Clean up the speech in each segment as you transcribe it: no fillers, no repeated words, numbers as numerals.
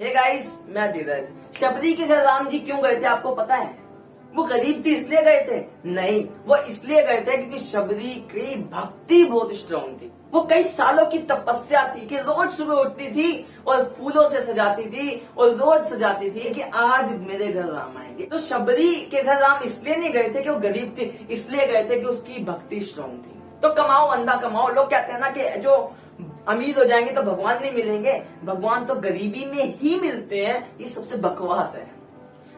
Hey guys, मैं धीरज। शबरी के घर राम जी क्यों गए थे आपको पता है? वो गरीब थी इसलिए गए थे? नहीं, वो इसलिए गए थे क्योंकि शबरी की भक्ति बहुत स्ट्रांग थी। वो कई सालों की तपस्या थी कि रोज सुबह उठती थी और फूलों से सजाती थी और रोज सजाती थी कि आज मेरे घर राम आएंगे। तो शबरी के घर राम इसलिए नहीं गए थे कि वो गरीब थी, इसलिए गए थे कि उसकी भक्ति स्ट्रांग थी। तो कमाओ अंधा कमाओ। लोग कहते हैं ना कि जो अमीर हो जाएंगे तो भगवान नहीं मिलेंगे, भगवान तो गरीबी में ही मिलते हैं। ये सबसे बकवास है।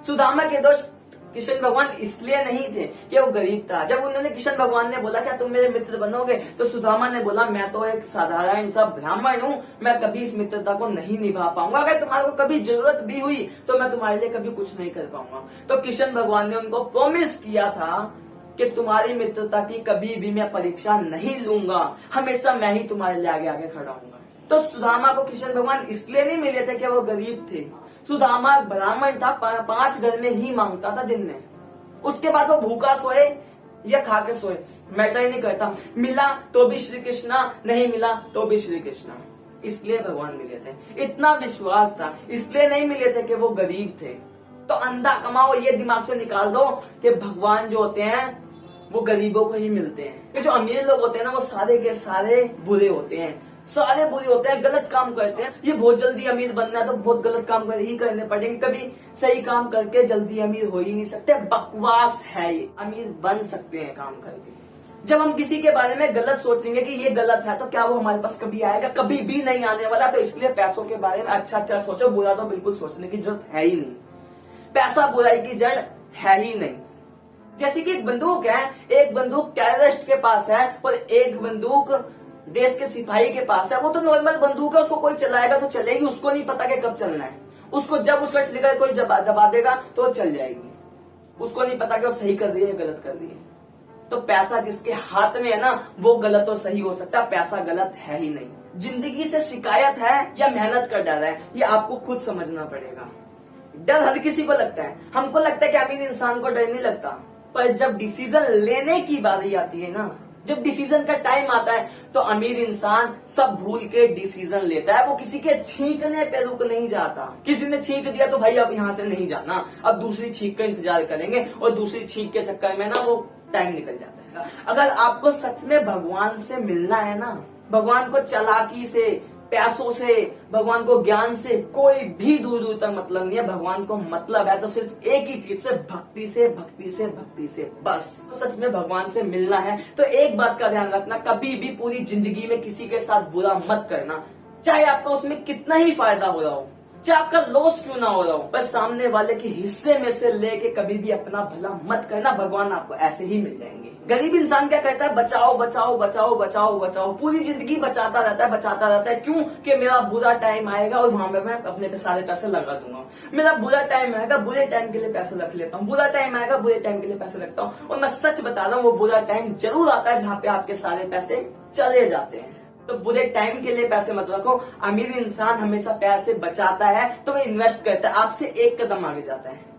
सुदामा के दोस्त किशन भगवान इसलिए नहीं थे कि वो गरीब था। जब उन्होंने किशन भगवान ने बोला क्या तुम मेरे मित्र बनोगे, तो सुदामा ने बोला मैं तो एक साधारण सा ब्राह्मण हूँ, मैं कभी इस मित्रता को नहीं निभा पाऊंगा। अगर तुम्हारे को कभी जरूरत भी हुई तो मैं तुम्हारे लिए कभी कुछ नहीं कर पाऊंगा। तो किशन भगवान ने उनको प्रॉमिस किया था कि तुम्हारी मित्रता की कभी भी मैं परीक्षा नहीं लूंगा, हमेशा मैं ही तुम्हारे लिए आगे आगे खड़ा हूंगा। तो सुदामा को किशन भगवान इसलिए नहीं मिले थे कि वो गरीब थे। सुदामा ब्राह्मण था, 5 घर में ही मांगता था दिन में। उसके बाद वो भूखा सोए या खा के सोए, मैटर ही नहीं करता। मिला तो भी श्री कृष्णा, नहीं मिला तो भी श्री कृष्णा। इसलिए भगवान मिले थे, इतना विश्वास था, इसलिए नहीं मिले थे कि वो गरीब थे। तो अंधा कमाओ ये दिमाग से निकाल दो कि भगवान जो होते हैं वो गरीबों को ही मिलते हैं। कि जो अमीर लोग होते हैं ना वो सारे के सारे बुरे होते हैं, सारे बुरे होते हैं, गलत काम करते हैं। ये बहुत जल्दी अमीर बनना है तो बहुत गलत काम ही करने पड़ेंगे, कभी सही काम करके जल्दी अमीर हो ही नहीं सकते। बकवास है ये, अमीर बन सकते हैं काम करके। जब हम किसी के बारे में गलत सोचेंगे कि ये गलत है तो क्या वो हमारे पास कभी आएगा? कभी भी नहीं आने वाला। तो इसलिए पैसों के बारे में अच्छा सोचो, बुरा तो बिल्कुल सोचने की जरूरत है ही नहीं। पैसा बुराई की जड़ है ही नहीं। जैसे कि एक बंदूक है, एक बंदूक टेररिस्ट के पास है और एक बंदूक देश के सिपाही के पास है। वो तो नॉर्मल बंदूक है, उसको कोई चलाएगा तो चलेगी, उसको नहीं पता कि कब चलना है। उसको जब उसका ट्रिगर कोई दबा देगा तो चल जाएगी। उसको नहीं पता कि वो सही कर रही है या गलत कर रही है। तो पैसा जिसके हाथ में है ना वो गलत और सही हो सकता है, पैसा गलत है ही नहीं। जिंदगी से शिकायत है या मेहनत का डर है, ये आपको खुद समझना पड़ेगा। डर हर किसी को लगता है। हमको लगता है कि अमीर इंसान को डर नहीं लगता, पर जब डिसीजन लेने की बारी आती है ना, जब डिसीजन का टाइम आता है तो अमीर इंसान सब भूल के डिसीजन लेता है। वो किसी के छींकने पे रुक नहीं जाता। किसी ने छींक दिया तो भाई अब यहाँ से नहीं जाना, अब दूसरी छींक का इंतजार करेंगे और दूसरी छींक के चक्कर में ना वो टाइम निकल जाता है। अगर आपको सच में भगवान से मिलना है ना, भगवान को चालाकी से, पैसों से, भगवान को ज्ञान से कोई भी दूर दूर तक मतलब नहीं है। भगवान को मतलब है तो सिर्फ एक ही चीज से, भक्ति से, भक्ति से, भक्ति से, बस। सच में भगवान से मिलना है तो एक बात का ध्यान रखना, कभी भी पूरी जिंदगी में किसी के साथ बुरा मत करना, चाहे आपका उसमें कितना ही फायदा हो रहा हो, चाहे आपका लॉस क्यों ना हो रहा हो, बस सामने वाले के हिस्से में से लेके कभी भी अपना भला मत करना। भगवान आपको ऐसे ही मिल जाएंगे। गरीब इंसान क्या कहता है? बचाओ बचाओ बचाओ बचाओ बचाओ, पूरी जिंदगी बचाता रहता है। क्यों? कि मेरा बुरा टाइम आएगा और वहां पे मैं अपने सारे पैसे लगा दूंगा। मेरा बुरा टाइम आएगा, बुरे टाइम के लिए पैसे रख लेता हूँ, बुरा टाइम आएगा, बुरे टाइम के लिए पैसे रखता हूँ। और मैं सच बता रहा हूँ, वो बुरा टाइम जरूर आता है जहाँ पे आपके सारे पैसे चले जाते हैं। तो बुरे टाइम के लिए पैसे मत रखो। अमीर इंसान हमेशा पैसे बचाता है तो वो इन्वेस्ट करता है, आपसे एक कदम आगे जाता है।